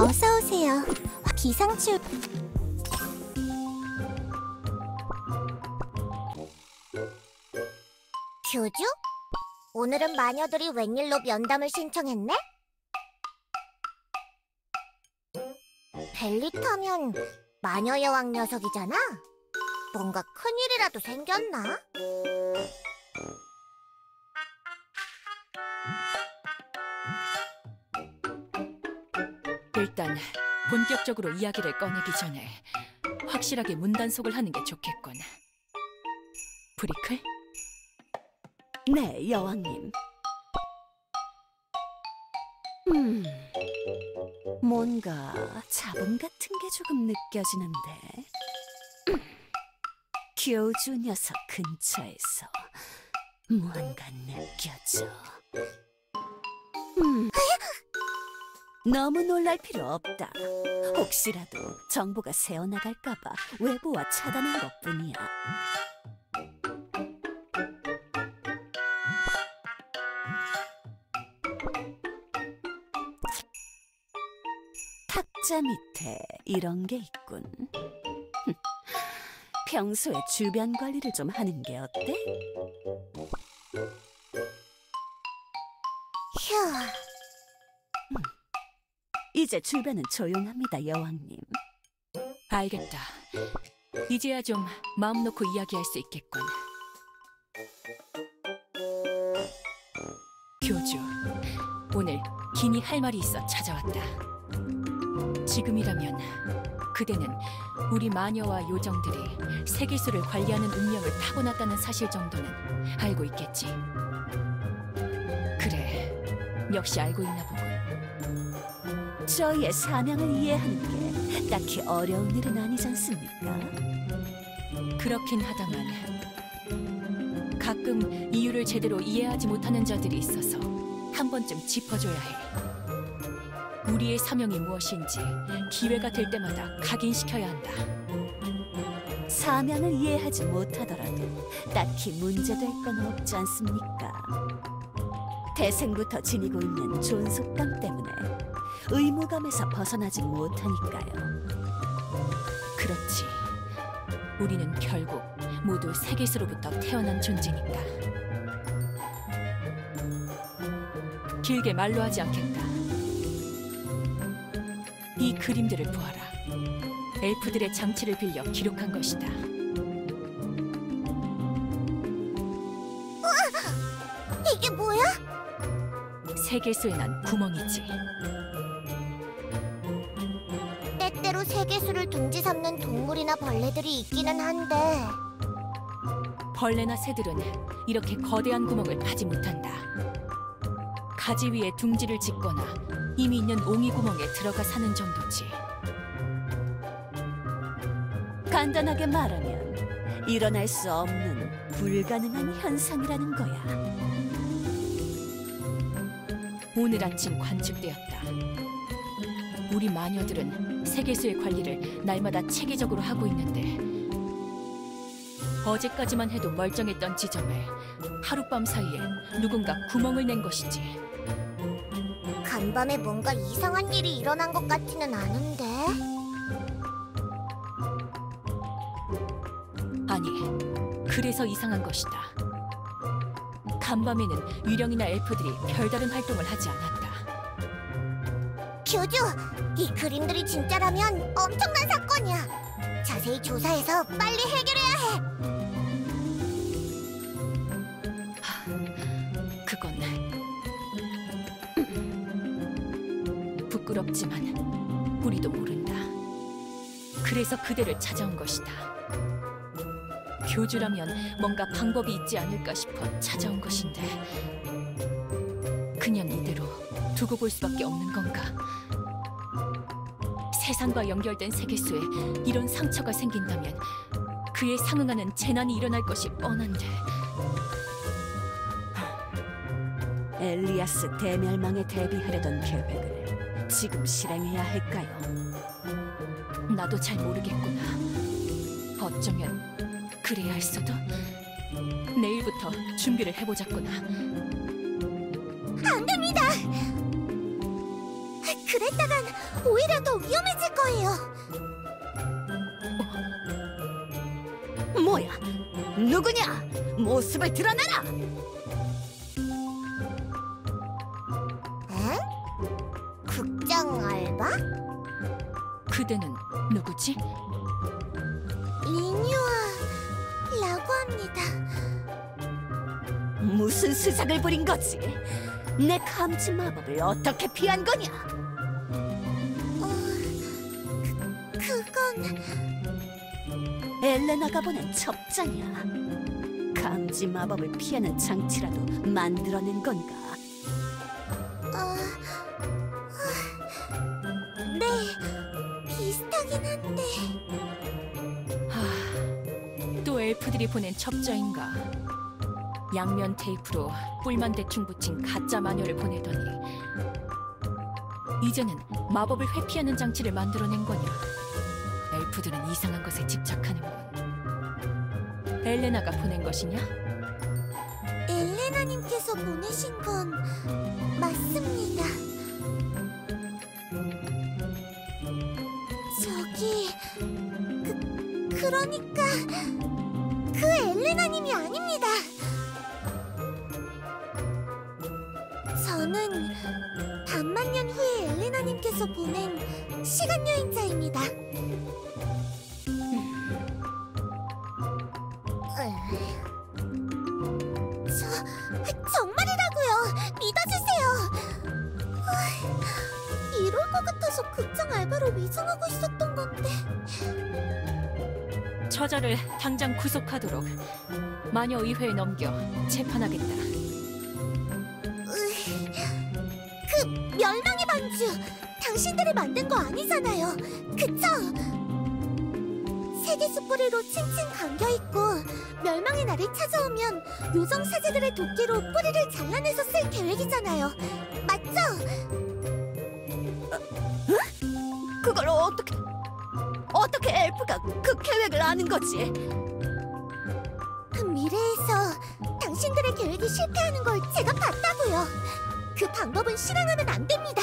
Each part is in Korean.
어서 오세요. 기상출. 교주? 오늘은 마녀들이 웬일로 면담을 신청했네? 벨리타면 마녀 여왕 녀석이잖아? 뭔가 큰일이라도 생겼나? 일단 본격적으로 이야기를 꺼내기 전에 확실하게 문단속을 하는 게 좋겠군. 브리클? 네, 여왕님. 뭔가 잡음 같은 게 조금 느껴지는데. 교주 녀석 근처에서 무언가 느껴져. 너무 놀랄 필요 없다. 혹시라도 정보가 새어나갈까봐 외부와 차단한 것뿐이야. 탁자 밑에 이런 게 있군. 평소에 주변 관리를 좀 하는 게 어때? 휴. 이제 주변은 조용합니다, 여왕님. 알겠다. 이제야 좀 마음 놓고 이야기할 수 있겠군. 교주, 오늘 긴히 할 말이 있어 찾아왔다. 지금이라면 그대는 우리 마녀와 요정들이 세계수를 관리하는 운명을 타고났다는 사실 정도는 알고 있겠지. 그래, 역시 알고 있나 보군. 저희의 사명을 이해하는 게 딱히 어려운 일은 아니지 않습니까? 그렇긴 하다만 가끔 이유를 제대로 이해하지 못하는 자들이 있어서 한 번쯤 짚어줘야 해. 우리의 사명이 무엇인지 기회가 될 때마다 각인시켜야 한다. 사명을 이해하지 못하더라도 딱히 문제될 건 없지 않습니까? 태생부터 지니고 있는 존속감 때문에 의무감에서 벗어나지 못하니까요. 그렇지. 우리는 결국 모두 세계수로부터 태어난 존재니까. 길게 말로 하지 않겠다. 이 그림들을 보아라. 엘프들의 장치를 빌려 기록한 것이다. 우와! 이게 뭐야? 세계수에 난 구멍이지. 때때로 세계수를 둥지 삼는 동물이나 벌레들이 있기는 한데 벌레나 새들은 이렇게 거대한 구멍을 파지 못한다. 가지 위에 둥지를 짓거나 이미 있는 옹이 구멍에 들어가 사는 정도지. 간단하게 말하면 일어날 수 없는 불가능한 현상이라는 거야. 오늘 아침 관측되었다. 우리 마녀들은 세계수의 관리를 날마다 체계적으로 하고 있는데 어제까지만 해도 멀쩡했던 지점에 하룻밤 사이에 누군가 구멍을 낸 것이지. 간밤에 뭔가 이상한 일이 일어난 것 같지는 않은데. 아니, 그래서 이상한 것이다. 간밤에는 유령이나 엘프들이 별다른 활동을 하지 않았다. 교주, 이 그림들이 진짜라면 엄청난 사건이야. 자세히 조사해서 빨리 해결해야 해. 그건 부끄럽지만 우리도 모른다. 그래서 그대를 찾아온 것이다. 교주라면 뭔가 방법이 있지 않을까 싶어 찾아온 것인데 그냥 이대로 두고 볼 수밖에 없는 건가? 세상과 연결된 세계수에 이런 상처가 생긴다면 그에 상응하는 재난이 일어날 것이 뻔한데. 엘리아스 대멸망에 대비하려던 계획을 지금 실행해야 할까요? 나도 잘 모르겠구나. 어쩌면 그래야 할 수도. 내일부터 준비를 해보자꾸나. 안 됩니다. 그랬다간 오히려 더 위험해질 거예요. 뭐야? 누구냐? 모습을 드러내라! 에? 극장 알바? 그대는 누구지? 리뉴아라고 합니다. 무슨 수작을 부린 거지? 내 감지 마법을 어떻게 피한 거냐? 그건 엘레나가 보낸 첩장이야. 감지 마법을 피하는 장치라도 만들어낸 건가? 네, 비슷하긴 한데. 또 엘프들이 보낸 첩자인가? 양면 테이프로 뿔만 대충 붙인 가짜 마녀를 보내더니 이제는 마법을 회피하는 장치를 만들어낸 거냐? 엘프들은 이상한 것에 집착하는군. 엘레나가 보낸 것이냐? 엘레나님께서 보내신 건 맞습니다. 저기 그러니까 그 엘레나님이 아닙니다. 저는 반만년 후에 엘레나님께서 보낸 시간 여행자입니다. 정말이라고요. 믿어주세요. 이럴 것 같아서 극장 알바로 위장하고 있었던 건데. 처자를 당장 구속하도록 마녀 의회에 넘겨 재판하겠다. 그 멸망의 반주 당신들이 만든 거 아니잖아요. 그쵸? 세계수 뿌리로 층층 감겨있고 멸망의 날이 찾아오면 요정 사제들의 도끼로 뿌리를 잘라내서 쓸 계획이잖아요. 맞죠? 그걸 어떻게 엘프가 그 계획을 아는 거지? 미래에서 당신들의 계획이 실패하는 걸 제가 봤다고요. 그 방법은 실행하면 안 됩니다.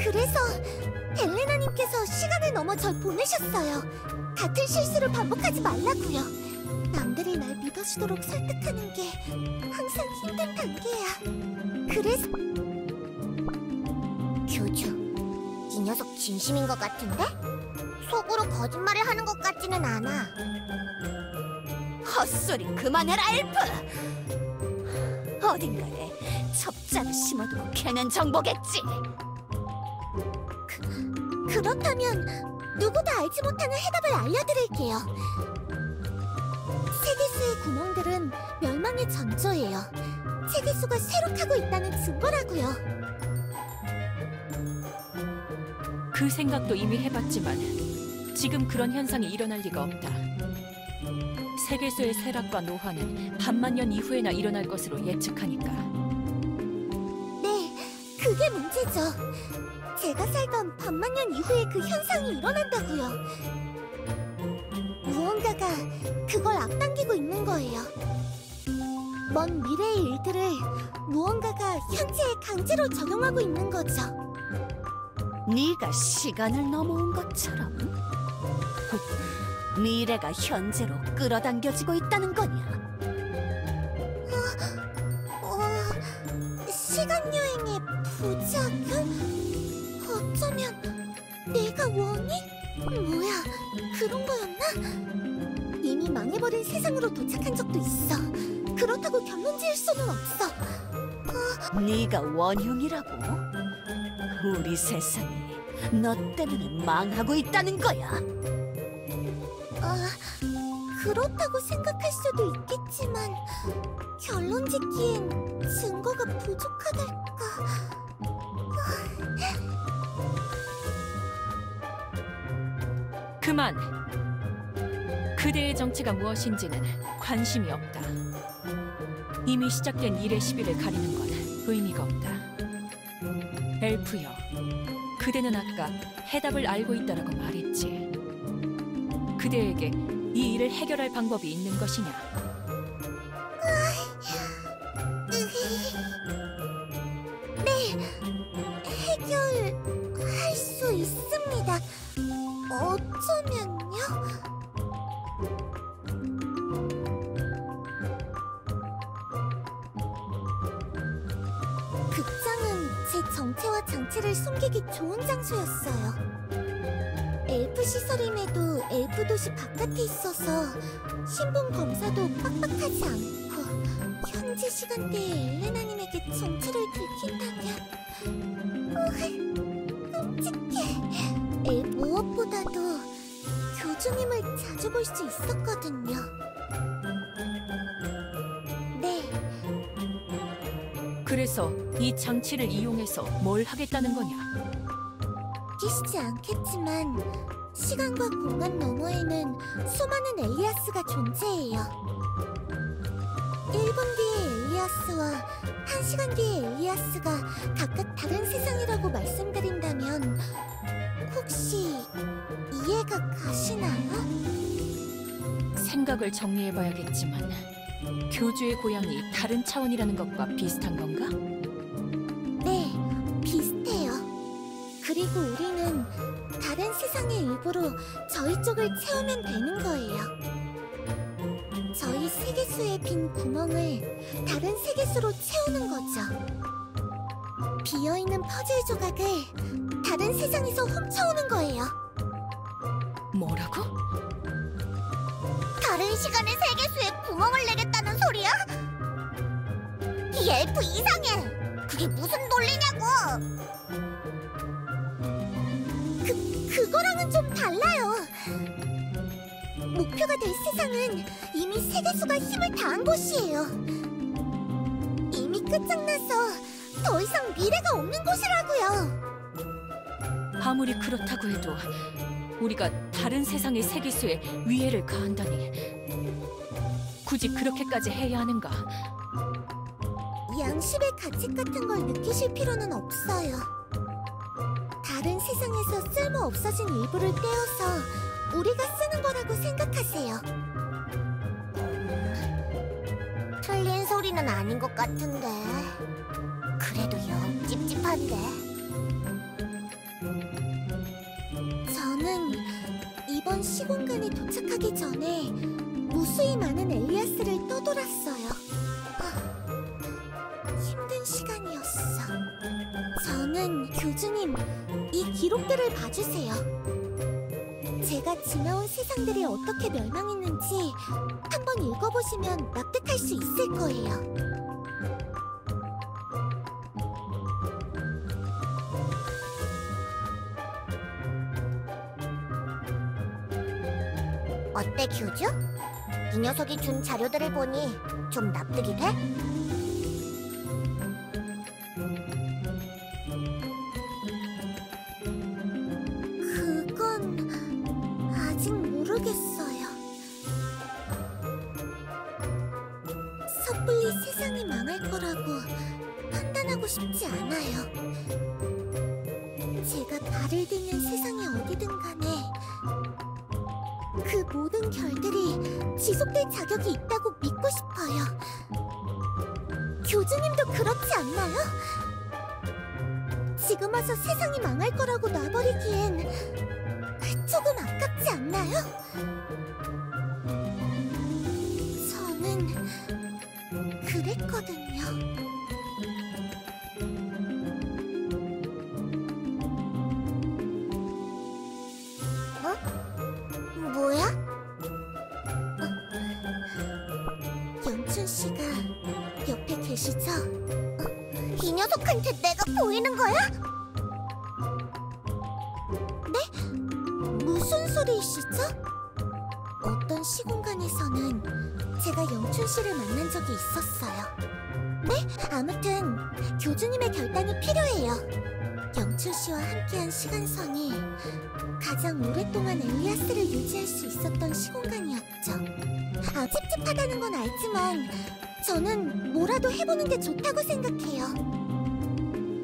그래서 엘레나님께서 시간을 넘어 절 보내셨어요. 같은 실수를 반복하지 말라고요. 남들이 날 믿어주도록 설득하는 게 항상 힘든 단계야. 그래서 교주, 이 녀석 진심인 것 같은데? 속으로 거짓말을 하는 것 같지는 않아. 헛소리 그만해라, 엘프! 어딘가에 첩자를 심어두고 캐낸 정보겠지. 그렇다면 누구도 알지 못하는 해답을 알려드릴게요. 세계수의 구멍들은 멸망의 전조예요. 세계수가 쇠록하고 있다는 증거라고요. 그 생각도 이미 해봤지만 지금 그런 현상이 일어날 리가 없다. 세계수의 쇠락과 노화는 반만년 이후에나 일어날 것으로 예측하니까. 네, 그게 문제죠. 제가 살던 반만년 이후에 그 현상이 일어난다고요. 무언가가 그걸 앞당기고 있는 거예요. 먼 미래의 일들을 무언가가 현재에 강제로 적용하고 있는 거죠. 네가 시간을 넘어온 것처럼 미래가 현재로 끌어당겨지고 있다는 거냐? 시간 여행의 부작용? 어쩌면 내가 원인? 뭐야, 그런 거였나? 이미 망해버린 세상으로 도착한 적도 있어. 그렇다고 결론 지을 수는 없어. 네가 원흉이라고? 우리 세상이 너 때문에 망하고 있다는 거야. 그렇다고 생각할 수도 있겠지만 결론 짓기엔 증거가 부족하달까. 그만! 그대의 정체가 무엇인지는 관심이 없다. 이미 시작된 일의 시비를 가리는 건 의미가 없다. 엘프여, 그대는 아까 해답을 알고 있다라고 말했지. 그대에게 이 일을 해결할 방법이 있는 것이냐? 네, 있습니다. 어쩌면요? 극장은 제 정체와 장치를 숨기기 좋은 장소였어요. 엘프 시설임에도 엘프 도시 바깥에 있어서 신분 검사도 빡빡하지 않고 현지 시간대에 엘레나님에게 정체를 들킨다면 끔찍해. 무엇보다도 교주님을 자주 볼 수 있었거든요. 네, 그래서 이 장치를 이용해서 뭘 하겠다는 거냐? 끼시지 않겠지만 시간과 공간 너머에는 수많은 엘리아스가 존재해요. 1분 뒤의 엘리아스와 1시간 뒤의 엘리아스가 각각 다른 세상이라고 말씀드린다면 혹시 이해가 가시나요? 생각을 정리해봐야겠지만 교주의 고향이 다른 차원이라는 것과 비슷한 건가? 네, 비슷해요. 그리고 우리는 다른 세상의 일부로 저희 쪽을 채우면 되는 거예요. 저희 세계수의 빈 구멍을 다른 세계수로 채우는 거죠. 비어있는 퍼즐 조각을 다른 세상에서 훔쳐오는 거예요. 뭐라고? 다른 시간의 세계수에 구멍을 내겠다는 소리야? 이 엘프 이상해! 그게 무슨 논리냐고! 그거랑은 좀 달라요. 목표가 될 세상은 이미 세계수가 힘을 다한 곳이에요. 이미 끝장나서 더 이상 미래가 없는 곳이라고요. 아무리 그렇다고 해도 우리가 다른 세상의 세계수에 위해를 가한다니 굳이 그렇게까지 해야 하는가? 양심의 가책 같은 걸 느끼실 필요는 없어요. 다른 세상에서 쓸모 없어진 일부를 떼어서 우리가 쓰는 거라고 생각하세요. 틀린 소리는 아닌 것 같은데. 그래도 영 찝찝한데. 저는 이번 시공간에 도착하기 전에 무수히 많은 엘리아스를 떠돌았어요. 힘든 시간이었어. 저는 교주님, 이 기록들을 봐주세요. 제가 지나온 세상들이 어떻게 멸망했는지 한번 읽어보시면 납득할 수 있을 거예요. 어때, 교주? 이 녀석이 준 자료들을 보니 좀 납득이 돼? 그건 아직 모르겠어요. 섣불리 세상이 망할 거라고 판단하고 싶지 않아요. 제가 발을 딛는 세상이 어디든 간에 그 모든 결들이 지속될 자격이 있다고 믿고 싶어요. 교주님도 그렇지 않나요? 지금 와서 세상이 망할 거라고 놔버리기엔 조금 아깝지 않나요? 저는 그랬거든요. 뭐야? 영춘 씨가 옆에 계시죠? 이 녀석한테 내가 보이는 거야? 네? 무슨 소리이시죠? 어떤 시공간에서는 제가 영춘 씨를 만난 적이 있었어요. 네? 아무튼 교주님의 결단이 필요해요. 영춘 씨와 함께한 시간선이 가장 오랫동안 엘리아스를 유지할 수 있었던 시공간이었죠. 찝찝하다는 건 알지만 저는 뭐라도 해보는 게 좋다고 생각해요.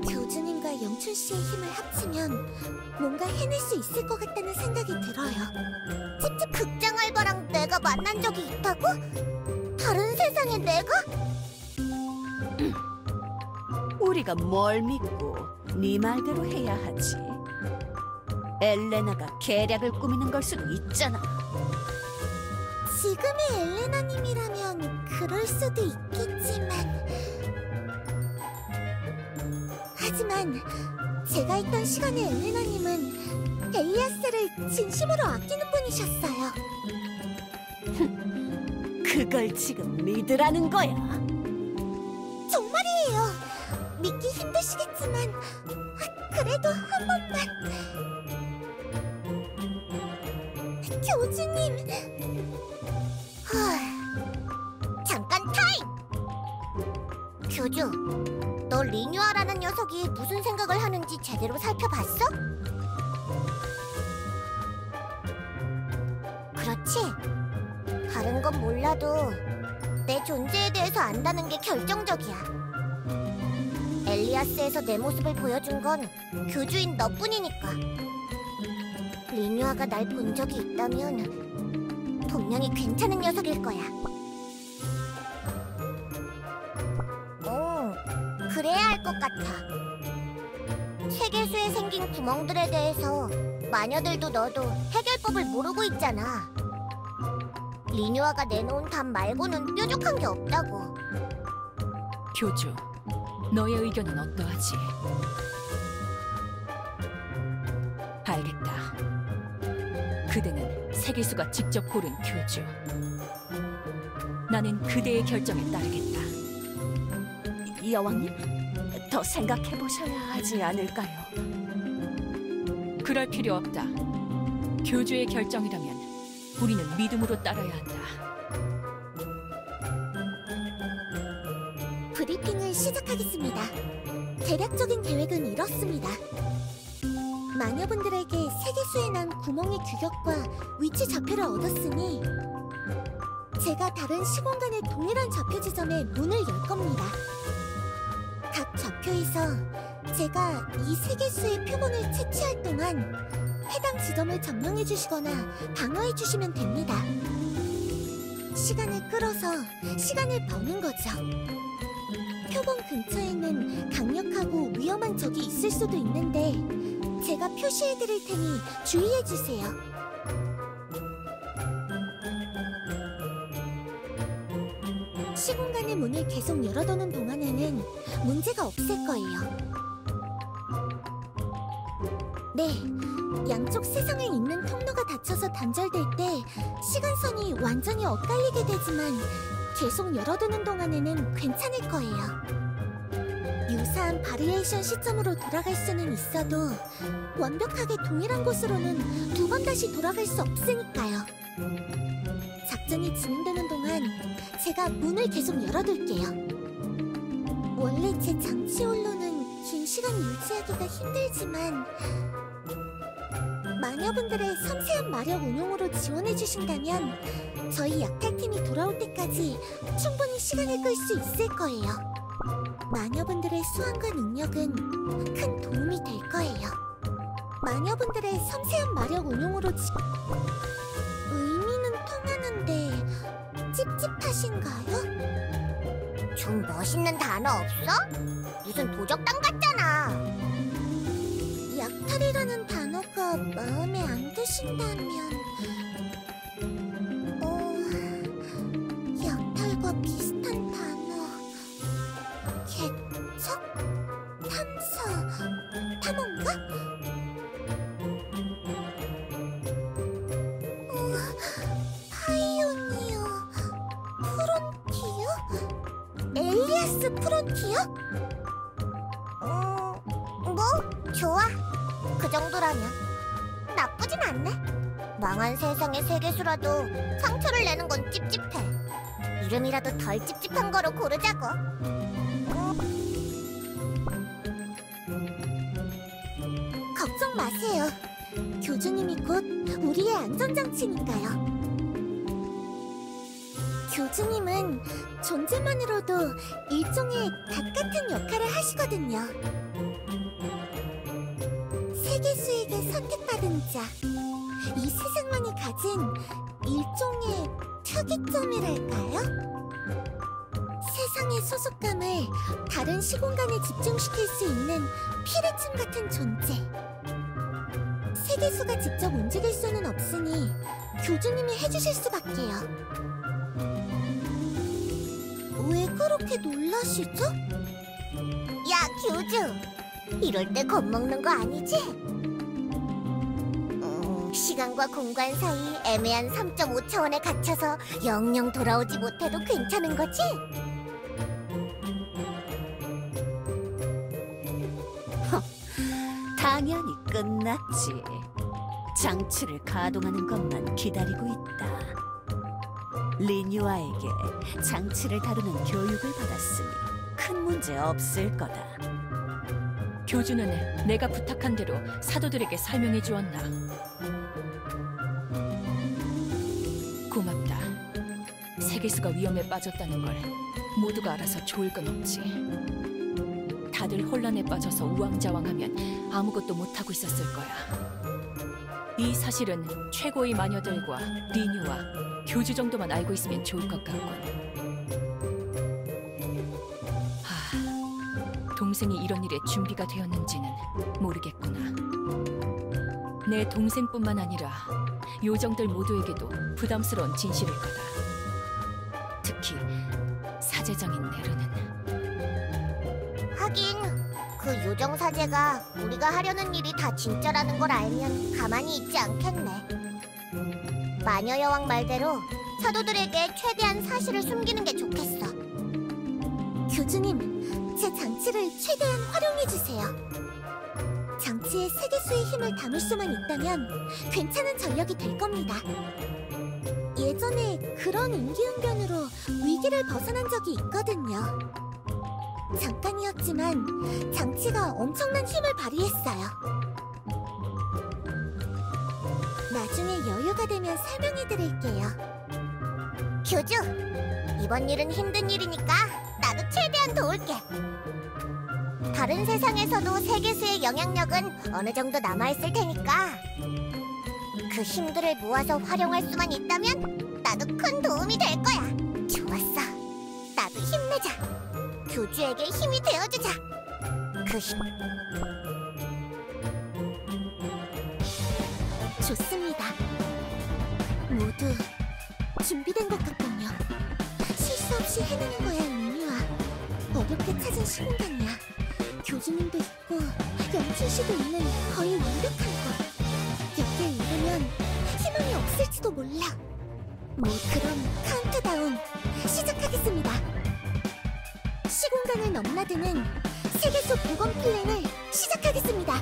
교주님과 영춘 씨의 힘을 합치면 뭔가 해낼 수 있을 것 같다는 생각이 들어요. 찝찝 극장 알바랑 내가 만난 적이 있다고? 다른 세상에 내가? 우리가 뭘 믿고 네 말대로 해야 하지. 엘레나가 계략을 꾸미는 걸 수도 있잖아. 지금의 엘레나님이라면 그럴 수도 있겠지만, 하지만 제가 있던 시간의 엘레나님은 엘리아스를 진심으로 아끼는 분이셨어요. 그걸 지금 믿으라는 거야. 정말이에요. 믿기 힘드시겠지만 그래도 한 번만. 교주님. 잠깐 타임. 교주, 너 리뉴아라는 녀석이 무슨 생각을 하는지 제대로 살펴봤어? 그렇지. 다른 건 몰라도 내 존재에 대해서 안다는 게 결정적이야. 엘리아스에서 내 모습을 보여준 건 교주인 너뿐이니까. 리뉴아가 날 본 적이 있다면 분명히 괜찮은 녀석일 거야. 그래야 할 것 같아. 세계수에 생긴 구멍들에 대해서 마녀들도 너도 해결법을 모르고 있잖아. 리뉴아가 내놓은 답 말고는 뾰족한 게 없다고. 교주, 너의 의견은 어떠하지? 알겠다. 그대는 세계수가 직접 고른 교주. 나는 그대의 결정에 따르겠다. 여왕님, 더 생각해보셔야 하지 않을까요? 그럴 필요 없다. 교주의 결정이라면 우리는 믿음으로 따라야 한다. 브리핑을 시작하겠습니다. 대략적인 계획은 이렇습니다. 마녀분들에게 세계수에 난 구멍의 규격과 위치 좌표를 얻었으니 제가 다른 시공간의 동일한 좌표 지점에 문을 열 겁니다. 각 좌표에서 제가 이 세계수의 표본을 채취할 동안 해당 지점을 점령해 주시거나 방어해 주시면 됩니다. 시간을 끌어서 시간을 버는 거죠. 표본 근처에는 강력하고 위험한 적이 있을 수도 있는데 제가 표시해 드릴 테니 주의해 주세요. 시공간의 문을 계속 열어두는 동안에는 문제가 없을 거예요. 네, 양쪽 세상에 있는 통로가 닫혀서 단절될 때 시간선이 완전히 엇갈리게 되지만 계속 열어두는 동안에는 괜찮을 거예요. 유사한 바리에이션 시점으로 돌아갈 수는 있어도 완벽하게 동일한 곳으로는 두 번 다시 돌아갈 수 없으니까요. 작전이 진행되는 동안 제가 문을 계속 열어둘게요. 원래 제 장치홀로는 긴 시간 유지하기가 힘들지만 마녀분들의 섬세한 마력 운용으로 지원해주신다면 저희 약탈팀이 돌아올 때까지 충분히 시간을 끌 수 있을 거예요. 마녀분들의 수완과 능력은 큰 도움이 될 거예요. 마녀분들의 섬세한 마력 운용으로 의미는 통하는데 찝찝하신가요? 좀 멋있는 단어 없어? 무슨 도적단 같잖아. 약탈이라는 단어가 마음에 안 드신다면 약탈과 비슷한 단어 개척? 탐사? 탐험가? 파이오니어 프론티어? 엘리아스 프론티어? 뭐 좋아. 그 정도라면 나쁘진 않네. 망한 세상의 세계수라도 상처를 내는 건 찝찝해. 이름이라도 덜 찝찝한 거로 고르자고. 걱정 마세요. 교주님이 곧 우리의 안전장치니까요. 교주님은 존재만으로도 일종의 닭 같은 역할을 하시거든요. 세계수에게 선택받은 자, 이 세상만이 가진 일종의 특이점이랄까요? 세상의 소속감을 다른 시공간에 집중시킬 수 있는 피레침 같은 존재. 세계수가 직접 움직일 수는 없으니 교주님이 해주실 수밖에요. 왜 그렇게 놀라시죠? 야, 교주! 이럴 때 겁먹는 거 아니지? 시간과 공간 사이 애매한 3.5차원에 갇혀서 영영 돌아오지 못해도 괜찮은 거지? 당연히 끝났지. 장치를 가동하는 것만 기다리고 있다. 리뉴아에게 장치를 다루는 교육을 받았으니 큰 문제 없을 거다. 교주는 내가 부탁한 대로 사도들에게 설명해 주었나? 고맙다. 세계수가 위험에 빠졌다는 걸 모두가 알아서 좋을 건 없지. 다들 혼란에 빠져서 우왕좌왕하면 아무것도 못하고 있었을 거야. 이 사실은 최고의 마녀들과 리뉴와 교주 정도만 알고 있으면 좋을 것 같군. 동생이 이런 일에 준비가 되었는지는 모르겠구나. 내 동생뿐만 아니라 요정들 모두에게도 부담스러운 진실일 거다. 특히 사제장인 네르는. 하긴 그 요정 사제가 우리가 하려는 일이 다 진짜라는 걸 알면 가만히 있지 않겠네. 마녀 여왕 말대로 사도들에게 최대한 사실을 숨기는 게 좋겠어. 교주님, 제 장치를 최대한 활용해주세요. 장치에 세계수의 힘을 담을 수만 있다면 괜찮은 전력이 될 겁니다. 예전에 그런 임기응변으로 위기를 벗어난 적이 있거든요. 잠깐이었지만 장치가 엄청난 힘을 발휘했어요. 나중에 여유가 되면 설명해드릴게요. 교주, 이번 일은 힘든 일이니까 나도 최대한 도울게. 다른 세상에서도 세계수의 영향력은 어느 정도 남아있을 테니까 그 힘들을 모아서 활용할 수만 있다면 나도 큰 도움이 될 거야. 좋았어. 나도 힘내자. 교주에게 힘이 되어주자. 그 힘. 좋습니다. 모두 준비된 것 같군요. 실수 없이 해내는 거야, 미니와. 어렵게 찾은 시공간이야. 교주님도 있고 영춘씨도 있는 거의 완벽한 곳. 여기에 이르면 희망이 없을지도 몰라. 그럼 카운트다운 시작하겠습니다. 시공간을 넘나드는 세계수 복원 플랜을 시작하겠습니다.